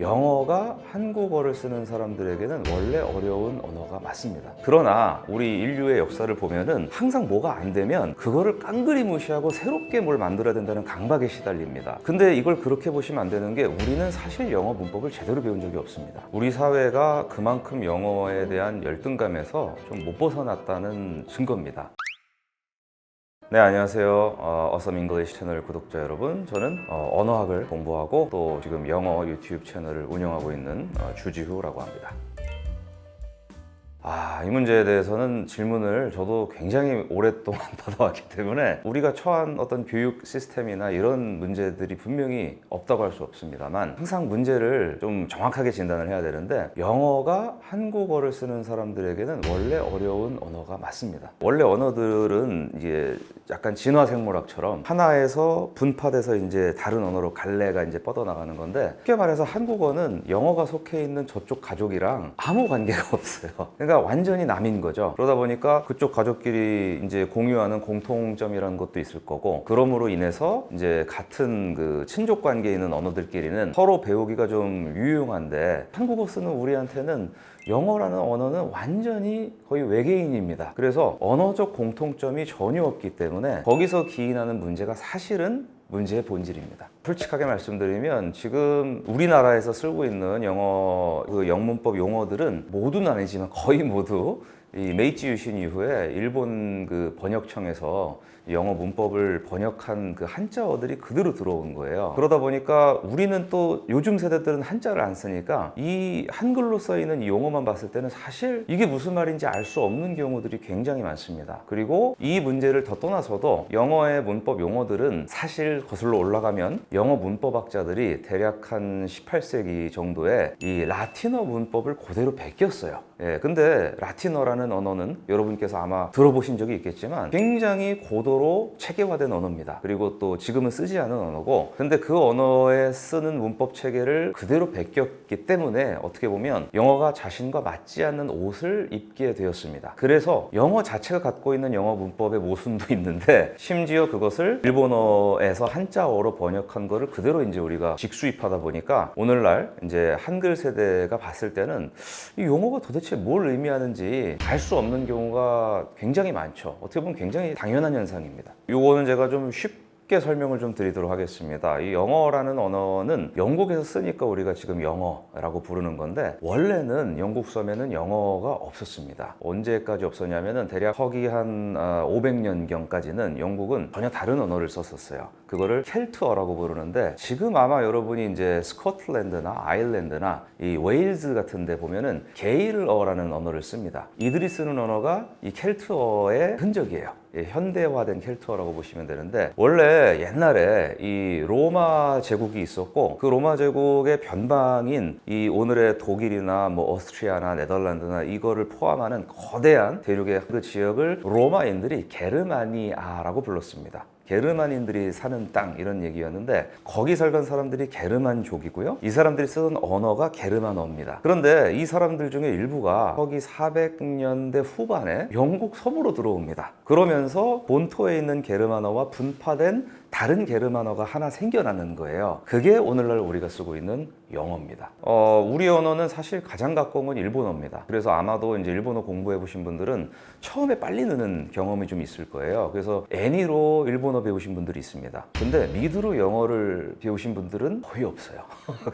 영어가 한국어를 쓰는 사람들에게는 원래 어려운 언어가 맞습니다. 그러나 우리 인류의 역사를 보면은 항상 뭐가 안 되면 그거를 깡그리 무시하고 새롭게 뭘 만들어야 된다는 강박에 시달립니다. 근데 이걸 그렇게 보시면 안 되는 게 우리는 사실 영어 문법을 제대로 배운 적이 없습니다. 우리 사회가 그만큼 영어에 대한 열등감에서 좀 못 벗어났다는 증거입니다. 네, 안녕하세요. Awesome English 채널 구독자 여러분. 저는 언어학을 공부하고 또 지금 영어 유튜브 채널을 운영하고 있는 주지후라고 합니다. 이 문제에 대해서는 질문을 저도 굉장히 오랫동안 받아왔기 때문에 우리가 처한 어떤 교육 시스템이나 이런 문제들이 분명히 없다고 할 수 없습니다만 항상 문제를 좀 정확하게 진단을 해야 되는데 영어가 한국어를 쓰는 사람들에게는 원래 어려운 언어가 맞습니다. 원래 언어들은 이제 약간 진화생물학처럼 하나에서 분파돼서 이제 다른 언어로 갈래가 이제 뻗어나가는 건데 쉽게 말해서 한국어는 영어가 속해 있는 저쪽 가족이랑 아무 관계가 없어요. 그러니까 완전히 남인 거죠. 그러다 보니까 그쪽 가족끼리 이제 공유하는 공통점이라는 것도 있을 거고 그럼으로 인해서 이제 같은 그 친족 관계에 있는 언어들끼리는 서로 배우기가 좀 유용한데 한국어 쓰는 우리한테는 영어라는 언어는 완전히 거의 외계인입니다. 그래서 언어적 공통점이 전혀 없기 때문에 거기서 기인하는 문제가 사실은 문제의 본질입니다. 솔직하게 말씀드리면 지금 우리나라에서 쓰고 있는 영어 그 영문법 용어들은 모두는 아니지만 거의 모두 이 메이지 유신 이후에 일본 그 번역청에서 영어 문법을 번역한 그 한자어들이 그대로 들어온 거예요. 그러다 보니까 우리는 또 요즘 세대들은 한자를 안 쓰니까 이 한글로 써 있는 이 용어만 봤을 때는 사실 이게 무슨 말인지 알 수 없는 경우들이 굉장히 많습니다. 그리고 이 문제를 더 떠나서도 영어의 문법 용어들은 사실 거슬러 올라가면 영어 문법학자들이 대략 한 18세기 정도에 이 라틴어 문법을 그대로 베꼈어요. 근데 라틴어라는 언어는 여러분께서 아마 들어보신 적이 있겠지만 굉장히 고도로 체계화된 언어입니다. 그리고 또 지금은 쓰지 않은 언어고 근데 그 언어에 쓰는 문법 체계를 그대로 베꼈기 때문에 어떻게 보면 영어가 자신과 맞지 않는 옷을 입게 되었습니다. 그래서 영어 자체가 갖고 있는 영어 문법의 모순도 있는데 심지어 그것을 일본어에서 한자어로 번역한 거를 그대로 이제 우리가 직수입하다 보니까 오늘날 이제 한글 세대가 봤을 때는 이 용어가 도대체 뭘 의미하는지 알 수 없는 경우가 굉장히 많죠. 어떻게 보면 굉장히 당연한 현상입니다. 요거는 제가 좀 쉽게 설명을 좀 드리도록 하겠습니다. 이 영어라는 언어는 영국에서 쓰니까 우리가 지금 영어라고 부르는 건데 원래는 영국 섬에는 영어가 없었습니다. 언제까지 없었냐면은 대략 서기 한 500년경까지는 영국은 전혀 다른 언어를 썼었어요. 그거를 켈트어라고 부르는데 지금 아마 여러분이 이제 스코틀랜드나 아일랜드나 이 웨일즈 같은 데 보면은 게일어라는 언어를 씁니다. 이들이 쓰는 언어가 이 켈트어의 흔적이에요. 현대화된 켈트어라고 보시면 되는데 원래 옛날에 이 로마 제국이 있었고 그 로마 제국의 변방인 이 오늘의 독일이나 뭐 오스트리아나 네덜란드나 이거를 포함하는 거대한 대륙의 그 지역을 로마인들이 게르마니아라고 불렀습니다. 게르만인들이 사는 땅 이런 얘기였는데 거기 살던 사람들이 게르만족이고요. 이 사람들이 쓰던 언어가 게르만어입니다. 그런데 이 사람들 중에 일부가 서기 400년대 후반에 영국 섬으로 들어옵니다. 그러면서 본토에 있는 게르만어와 분파된 다른 게르만어가 하나 생겨나는 거예요. 그게 오늘날 우리가 쓰고 있는 영어입니다. 우리 언어는 사실 가장 가까운 건 일본어입니다. 그래서 아마도 이제 일본어 공부해 보신 분들은 처음에 빨리 느는 경험이 좀 있을 거예요. 그래서 애니로 일본어 배우신 분들이 있습니다. 근데 미드로 영어를 배우신 분들은 거의 없어요.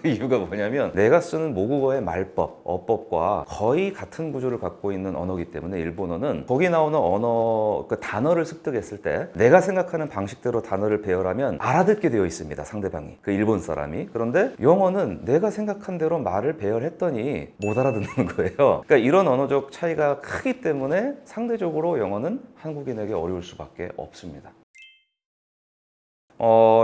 그 이유가 뭐냐면 내가 쓰는 모국어의 말법, 어법과 거의 같은 구조를 갖고 있는 언어이기 때문에 일본어는 거기 나오는 언어, 그 단어를 습득했을 때 내가 생각하는 방식대로 단어를 배열하면 알아듣게 되어 있습니다. 상대방이. 그 일본 사람이. 그런데 영어는 내가 생각한 대로 말을 배열했더니 못 알아듣는 거예요. 그러니까 이런 언어적 차이가 크기 때문에 상대적으로 영어는 한국인에게 어려울 수밖에 없습니다.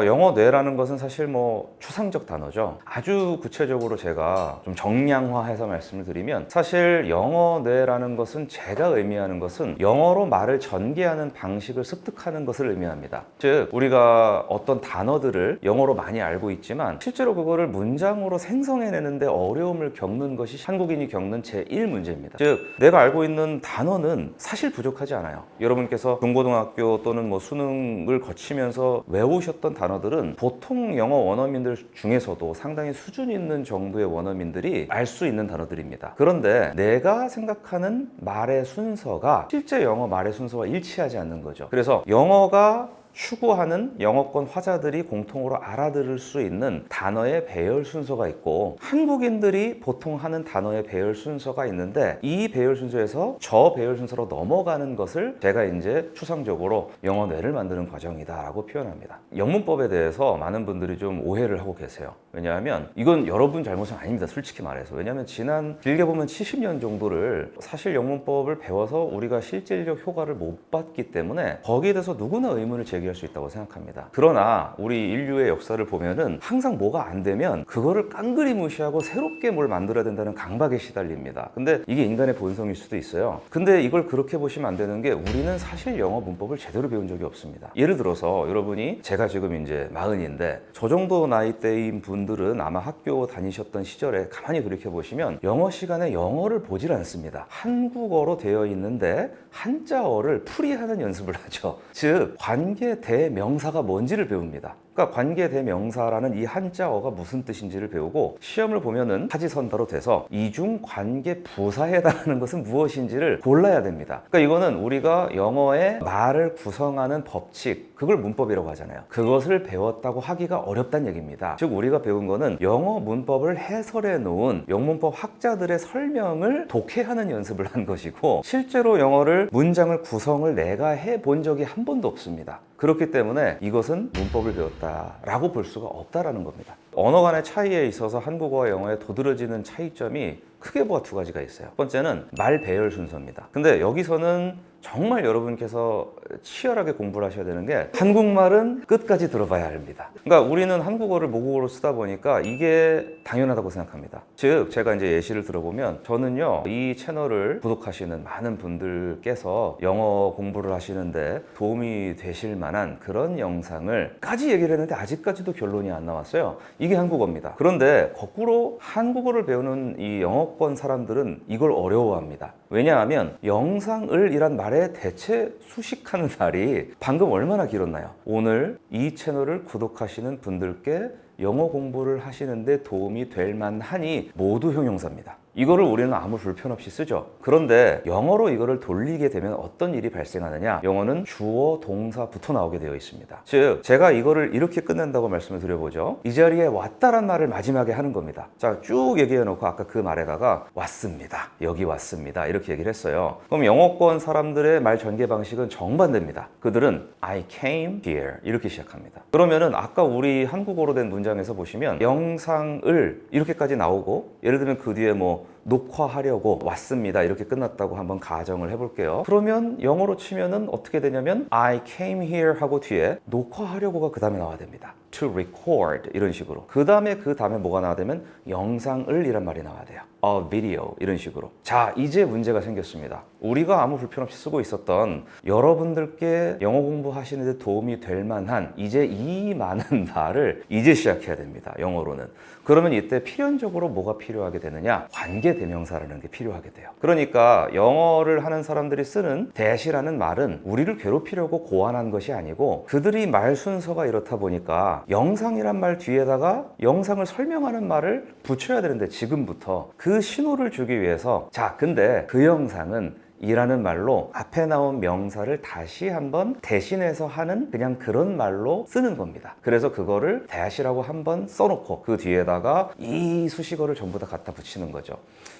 영어 뇌라는 것은 사실 뭐 추상적 단어죠. 아주 구체적으로 제가 좀 정량화해서 말씀을 드리면 사실 영어 뇌라는 것은 제가 의미하는 것은 영어로 말을 전개하는 방식을 습득하는 것을 의미합니다. 즉 우리가 어떤 단어들을 영어로 많이 알고 있지만 실제로 그거를 문장으로 생성해내는데 어려움을 겪는 것이 한국인이 겪는 제1문제입니다. 즉 내가 알고 있는 단어는 사실 부족하지 않아요. 여러분께서 중고등학교 또는 뭐 수능을 거치면서 외우신 배우셨던 단어들은 보통 영어 원어민들 중에서도 상당히 수준 있는 정도의 원어민들이 알 수 있는 단어들입니다. 그런데 내가 생각하는 말의 순서가 실제 영어 말의 순서와 일치하지 않는 거죠. 그래서 영어가 추구하는 영어권 화자들이 공통으로 알아들을 수 있는 단어의 배열 순서가 있고, 한국인들이 보통 하는 단어의 배열 순서가 있는데, 이 배열 순서에서 저 배열 순서로 넘어가는 것을 제가 이제 추상적으로 영어 뇌를 만드는 과정이다 라고 표현합니다. 영문법에 대해서 많은 분들이 좀 오해를 하고 계세요. 왜냐하면 이건 여러분 잘못은 아닙니다, 솔직히 말해서. 왜냐하면 지난 길게 보면 70년 정도를 사실 영문법을 배워서 우리가 실질적 효과를 못 봤기 때문에 거기에 대해서 누구나 의문을 제기할 수 있다고 생각합니다. 그러나 우리 인류의 역사를 보면은 항상 뭐가 안 되면 그거를 깡그리 무시하고 새롭게 뭘 만들어야 된다는 강박에 시달립니다. 근데 이게 인간의 본성일 수도 있어요. 근데 이걸 그렇게 보시면 안 되는 게, 우리는 사실 영어 문법을 제대로 배운 적이 없습니다. 예를 들어서 여러분이, 제가 지금 이제 40인데 저 정도 나이대인 분들은 아마 학교 다니셨던 시절에 가만히 돌이켜 보시면 영어 시간에 영어를 보질 않습니다. 한국어로 되어 있는데 한자어를 풀이하는 연습을 하죠. 즉 관계 대명사가 뭔지를 배웁니다. 그러니까 관계 대명사라는 이 한자어가 무슨 뜻인지를 배우고, 시험을 보면은 사지선다로 돼서 이중 관계 부사에 해당하는 것은 무엇인지를 골라야 됩니다. 그러니까 이거는 우리가 영어의 말을 구성하는 법칙, 그걸 문법이라고 하잖아요. 그것을 배웠다고 하기가 어렵다는 얘기입니다. 즉 우리가 배운 거는 영어 문법을 해설해 놓은 영문법 학자들의 설명을 독해하는 연습을 한 것이고, 실제로 영어를 문장을 구성을 내가 해본 적이 한 번도 없습니다. 그렇기 때문에 이것은 문법을 배웠다라고 볼 수가 없다라는 겁니다. 언어 간의 차이에 있어서 한국어와 영어의 도드라지는 차이점이 크게 보아 두 가지가 있어요. 첫 번째는 말 배열 순서입니다. 근데 여기서는 정말 여러분께서 치열하게 공부를 하셔야 되는 게, 한국말은 끝까지 들어봐야 합니다. 그러니까 우리는 한국어를 모국어로 쓰다 보니까 이게 당연하다고 생각합니다. 즉 제가 이제 예시를 들어보면, 저는요 이 채널을 구독하시는 많은 분들께서 영어 공부를 하시는데 도움이 되실 만한 그런 영상을 까지 얘기를 했는데 아직까지도 결론이 안 나왔어요. 이게 한국어입니다. 그런데 거꾸로 한국어를 배우는 이 영어권 사람들은 이걸 어려워합니다. 왜냐하면 영상을 이란 말에 대체 수식하는 날이 방금 얼마나 길었나요? 오늘 이 채널을 구독하시는 분들께 영어 공부를 하시는데 도움이 될 만하니 모두 형용사입니다. 이거를 우리는 아무 불편 없이 쓰죠. 그런데 영어로 이거를 돌리게 되면 어떤 일이 발생하느냐? 영어는 주어, 동사부터 나오게 되어 있습니다. 즉 제가 이거를 이렇게 끝낸다고 말씀을 드려보죠. 이 자리에 왔다란 말을 마지막에 하는 겁니다. 자, 쭉 얘기해 놓고 아까 그 말에다가 왔습니다, 여기 왔습니다, 이렇게 얘기를 했어요. 그럼 영어권 사람들의 말 전개 방식은 정반대입니다. 그들은 I came here 이렇게 시작합니다. 그러면은 아까 우리 한국어로 된 문장에서 보시면 영상을 이렇게까지 나오고, 예를 들면 그 뒤에 뭐 녹화하려고 왔습니다 이렇게 끝났다고 한번 가정을 해볼게요. 그러면 영어로 치면은 어떻게 되냐면 I came here 하고 뒤에 녹화하려고가 그 다음에 나와야 됩니다. To record 이런 식으로. 그 다음에 뭐가 나와야 되면 영상을 이란 말이 나와야 돼요. A video 이런 식으로. 자, 이제 문제가 생겼습니다. 우리가 아무 불편 없이 쓰고 있었던, 여러분들께 영어 공부하시는 데 도움이 될 만한 이제 이 많은 말을 이제 시작해야 됩니다, 영어로는. 그러면 이때 필연적으로 뭐가 필요하게 되느냐? 관계 대명사라는 게 필요하게 돼요. 그러니까 영어를 하는 사람들이 쓰는 that이라는 말은 우리를 괴롭히려고 고안한 것이 아니고, 그들이 말 순서가 이렇다 보니까 영상이란 말 뒤에다가 영상을 설명하는 말을 붙여야 되는데, 지금부터 그 신호를 주기 위해서, 자 근데 그 영상은 이라는 말로 앞에 나온 명사를 다시 한번 대신해서 하는 그냥 그런 말로 쓰는 겁니다. 그래서 그거를 that이라고 한번 써놓고 그 뒤에다가 이 수식어를 전부 다 갖다 붙이는 거죠.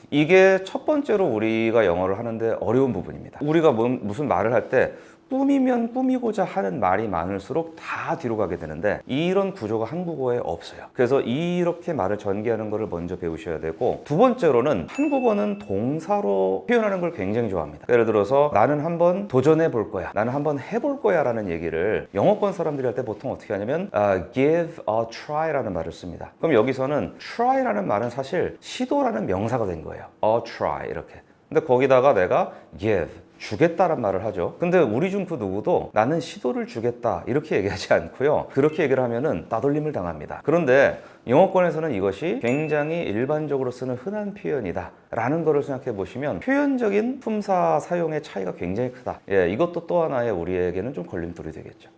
이게 첫 번째로 우리가 영어를 하는데 어려운 부분입니다. 우리가 무슨 말을 할 때 꾸미면 꾸미고자 하는 말이 많을수록 다 뒤로 가게 되는데, 이런 구조가 한국어에 없어요. 그래서 이렇게 말을 전개하는 것을 먼저 배우셔야 되고, 두 번째로는 한국어는 동사로 표현하는 걸 굉장히 좋아합니다. 예를 들어서 나는 한번 도전해 볼 거야, 나는 한번 해볼 거야 라는 얘기를 영어권 사람들이 할 때 보통 어떻게 하냐면 give a try 라는 말을 씁니다. 그럼 여기서는 try 라는 말은 사실 시도라는 명사가 된 거예요. a try 이렇게. 근데 거기다가 내가 give 주겠다란 말을 하죠. 근데 우리 중 그 누구도 나는 시도를 주겠다 이렇게 얘기하지 않고요. 그렇게 얘기를 하면은 따돌림을 당합니다. 그런데 영어권에서는 이것이 굉장히 일반적으로 쓰는 흔한 표현이다 라는 거를 생각해 보시면 표현적인 품사 사용의 차이가 굉장히 크다. 이것도 또 하나의 우리에게는 좀 걸림돌이 되겠죠.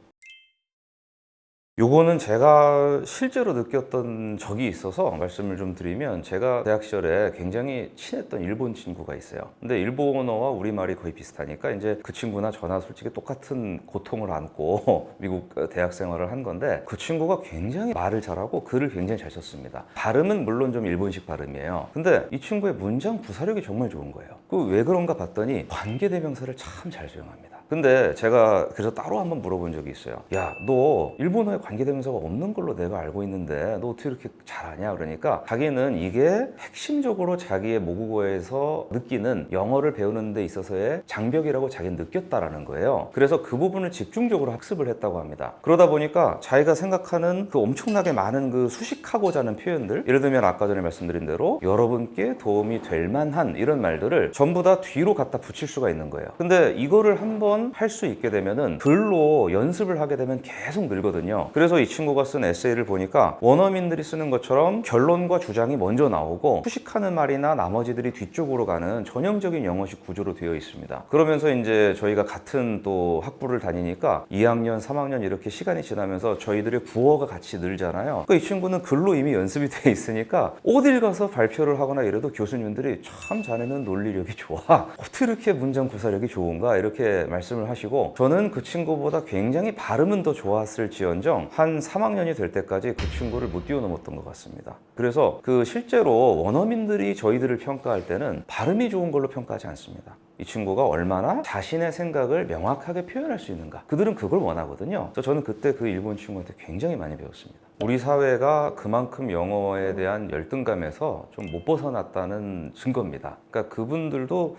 요거는 제가 실제로 느꼈던 적이 있어서 말씀을 좀 드리면, 제가 대학 시절에 굉장히 친했던 일본 친구가 있어요. 근데 일본어와 우리말이 거의 비슷하니까 이제 그 친구나 저나 솔직히 똑같은 고통을 안고 미국 대학 생활을 한 건데, 그 친구가 굉장히 말을 잘하고 글을 굉장히 잘 썼습니다. 발음은 물론 좀 일본식 발음이에요. 근데 이 친구의 문장 구사력이 정말 좋은 거예요. 그 왜 그런가 봤더니 관계대명사를 참 잘 사용합니다. 근데 제가 그래서 따로 한번 물어본 적이 있어요. 야, 너 일본어에 관계대명사가 없는 걸로 내가 알고 있는데 너 어떻게 이렇게 잘하냐? 그러니까 자기는 이게 핵심적으로 자기의 모국어에서 느끼는 영어를 배우는 데 있어서의 장벽이라고 자기는 느꼈다라는 거예요. 그래서 그 부분을 집중적으로 학습을 했다고 합니다. 그러다 보니까 자기가 생각하는 그 엄청나게 많은 그 수식하고자 하는 표현들, 예를 들면 아까 전에 말씀드린 대로 여러분께 도움이 될 만한 이런 말들을 전부 다 뒤로 갖다 붙일 수가 있는 거예요. 근데 이거를 한번 할 수 있게 되면은 글로 연습을 하게 되면 계속 늘거든요. 그래서 이 친구가 쓴 에세이를 보니까 원어민들이 쓰는 것처럼 결론과 주장이 먼저 나오고 수식하는 말이나 나머지들이 뒤쪽으로 가는 전형적인 영어식 구조로 되어 있습니다. 그러면서 이제 저희가 같은 또 학부를 다니니까 2학년, 3학년 이렇게 시간이 지나면서 저희들의 구어가 같이 늘잖아요. 그러니까 이 친구는 글로 이미 연습이 돼 있으니까 어딜 가서 발표를 하거나 이래도 교수님들이 참 자네는 논리력이 좋아. 어떻게 이렇게 문장 구사력이 좋은가? 이렇게 말씀을 하시고, 저는 그 친구보다 굉장히 발음은 더 좋았을지언정 한 3학년이 될 때까지 그 친구를 못 뛰어넘었던 것 같습니다. 그래서 그 실제로 원어민들이 저희들을 평가할 때는 발음이 좋은 걸로 평가하지 않습니다. 이 친구가 얼마나 자신의 생각을 명확하게 표현할 수 있는가, 그들은 그걸 원하거든요. 그래서 저는 그때 그 일본 친구한테 굉장히 많이 배웠습니다. 우리 사회가 그만큼 영어에 대한 열등감에서 좀 못 벗어났다는 증거입니다. 그러니까 그분들도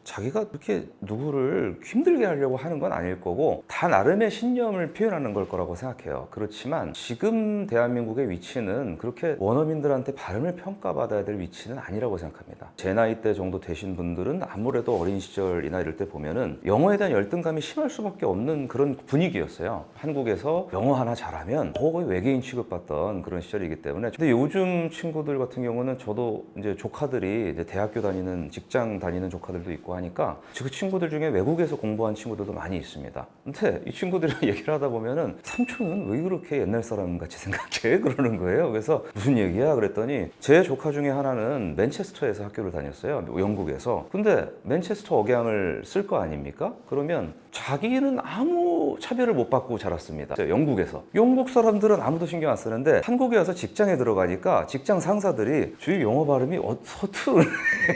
자기가 그렇게 누구를 힘들게 하려고 하는 건 아닐 거고 다 나름의 신념을 표현하는 걸 거라고 생각해요. 그렇지만 지금 대한민국의 위치는 그렇게 원어민들한테 발음을 평가받아야 될 위치는 아니라고 생각합니다. 제 나이 대 정도 되신 분들은 아무래도 어린 시절이나 이럴 때 보면은 영어에 대한 열등감이 심할 수밖에 없는 그런 분위기였어요. 한국에서 영어 하나 잘하면 거의 외계인 취급받던 그런 시절이기 때문에. 근데 요즘 친구들 같은 경우는, 저도 이제 조카들이 이제 대학교 다니는, 직장 다니는 조카들도 있고 하니까 그 친구들 중에 외국에서 공부한 친구들도 많이 있습니다. 근데 이 친구들이랑 얘기를 하다 보면은 삼촌은 왜 그렇게 옛날 사람 같이 생각해? 그러는 거예요. 그래서 무슨 얘기야? 그랬더니 제 조카 중에 하나는 맨체스터에서 학교를 다녔어요. 영국에서. 근데 맨체스터 억양을 쓸 거 아닙니까? 그러면 자기는 아무 차별을 못 받고 자랐습니다. 영국에서. 영국 사람들은 아무도 신경 안 쓰는데 한국에 와서 직장에 들어가니까 직장 상사들이 주위 영어 발음이 서투르네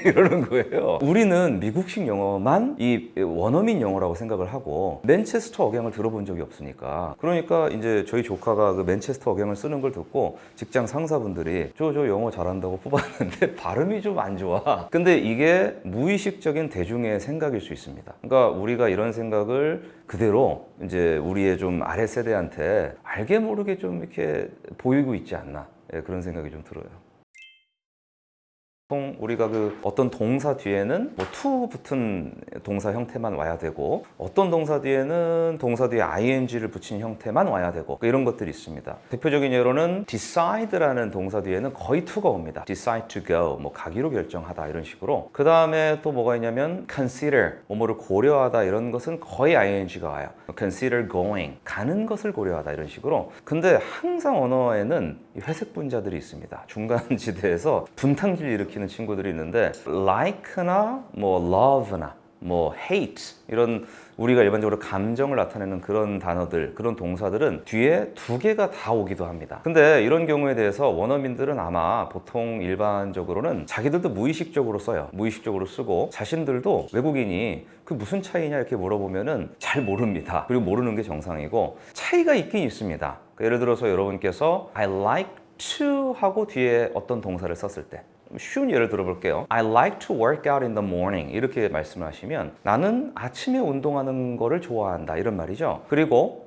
이러는 거예요. 우리는 미국식 영어만 이 원어민 영어라고 생각을 하고 맨체스터 억양을 들어본 적이 없으니까. 그러니까 이제 저희 조카가 그 맨체스터 억양을 쓰는 걸 듣고 직장 상사분들이 저 영어 잘한다고 뽑았는데 발음이 좀 안 좋아. 근데 이게 무의식적인 대중의 생각일 수 있습니다. 그러니까 우리가 이런 생각을 그대로 이제 우리의 좀 아래 세대한테 알게 모르게 좀 이렇게 보이고 있지 않나, 그런 생각이 좀 들어요. 보통 우리가 그 어떤 동사 뒤에는 뭐 to 붙은 동사 형태만 와야 되고, 어떤 동사 뒤에는 동사 뒤에 ing를 붙인 형태만 와야 되고, 이런 것들이 있습니다. 대표적인 예로는 decide라는 동사 뒤에는 거의 to가 옵니다. decide to go, 뭐 가기로 결정하다 이런 식으로. 그 다음에 또 뭐가 있냐면 consider, 뭐를 고려하다, 이런 것은 거의 ing가 와요. consider going, 가는 것을 고려하다 이런 식으로. 근데 항상 언어에는 이 회색 분자들이 있습니다. 중간 지대에서 분탕질 일으키는 친구들이 있는데, like나 뭐 love나 뭐 hate, 이런 우리가 일반적으로 감정을 나타내는 그런 단어들, 그런 동사들은 뒤에 두 개가 다 오기도 합니다. 근데 이런 경우에 대해서 원어민들은 아마 보통 일반적으로는 자기들도 무의식적으로 써요. 무의식적으로 쓰고, 자신들도 외국인이 그 무슨 차이냐 이렇게 물어보면은 잘 모릅니다. 그리고 모르는 게 정상이고, 차이가 있긴 있습니다. 예를 들어서 여러분께서 I like to 하고 뒤에 어떤 동사를 썼을 때, 쉬운 예를 들어볼게요. I like to work out in the morning, 이렇게 말씀을 하시면 나는 아침에 운동하는 거를 좋아한다, 이런 말이죠. 그리고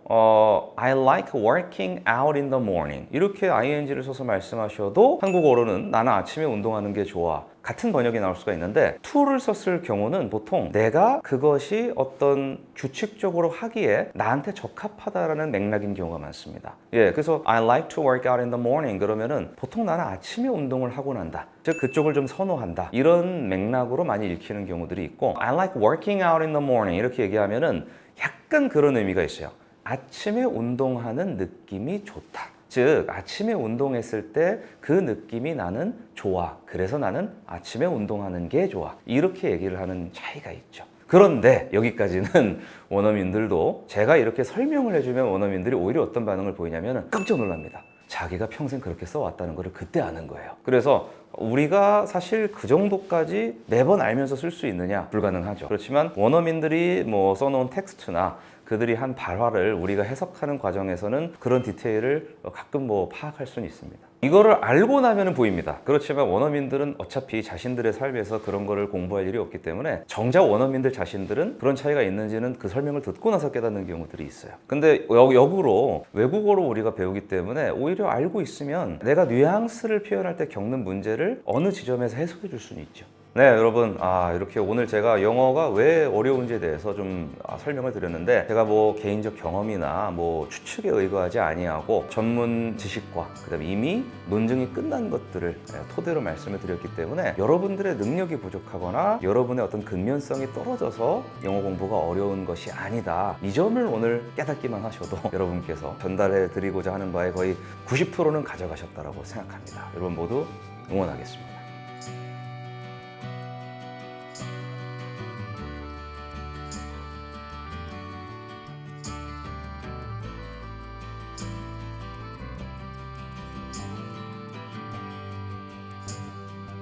I like working out in the morning, 이렇게 ing를 써서 말씀하셔도 한국어로는 나는 아침에 운동하는 게 좋아, 같은 번역이 나올 수가 있는데, to를 썼을 경우는 보통 내가 그것이 어떤 규칙적으로 하기에 나한테 적합하다라는 맥락인 경우가 많습니다. 그래서 I like to work out in the morning 그러면은 보통 나는 아침에 운동을 하고 난다, 즉 그쪽을 좀 선호한다, 이런 맥락으로 많이 읽히는 경우들이 있고, I like working out in the morning 이렇게 얘기하면은 약간 그런 의미가 있어요. 아침에 운동하는 느낌이 좋다. 즉 아침에 운동했을 때 그 느낌이 나는 좋아. 그래서 나는 아침에 운동하는 게 좋아. 이렇게 얘기를 하는 차이가 있죠. 그런데 여기까지는 원어민들도 제가 이렇게 설명을 해주면 원어민들이 오히려 어떤 반응을 보이냐면 깜짝 놀랍니다. 자기가 평생 그렇게 써왔다는 걸 그때 아는 거예요. 그래서 우리가 사실 그 정도까지 매번 알면서 쓸 수 있느냐? 불가능하죠. 그렇지만 원어민들이 뭐 써놓은 텍스트나 그들이 한 발화를 우리가 해석하는 과정에서는 그런 디테일을 가끔 뭐 파악할 수는 있습니다. 이거를 알고 나면 보입니다. 그렇지만 원어민들은 어차피 자신들의 삶에서 그런 거를 공부할 일이 없기 때문에 정작 원어민들 자신들은 그런 차이가 있는지는 그 설명을 듣고 나서 깨닫는 경우들이 있어요. 근데 역으로 외국어로 우리가 배우기 때문에 오히려 알고 있으면 내가 뉘앙스를 표현할 때 겪는 문제를 어느 지점에서 해석해 줄 수는 있죠. 네, 여러분, 이렇게 오늘 제가 영어가 왜 어려운지에 대해서 좀 설명을 드렸는데, 제가 뭐 개인적 경험이나 뭐 추측에 의거하지 아니하고 전문 지식과 그다음에 이미 논증이 끝난 것들을 토대로 말씀을 드렸기 때문에 여러분들의 능력이 부족하거나 여러분의 어떤 근면성이 떨어져서 영어 공부가 어려운 것이 아니다. 이 점을 오늘 깨닫기만 하셔도 여러분께서 전달해 드리고자 하는 바의 거의 90%는 가져가셨다고 생각합니다. 여러분 모두 응원하겠습니다.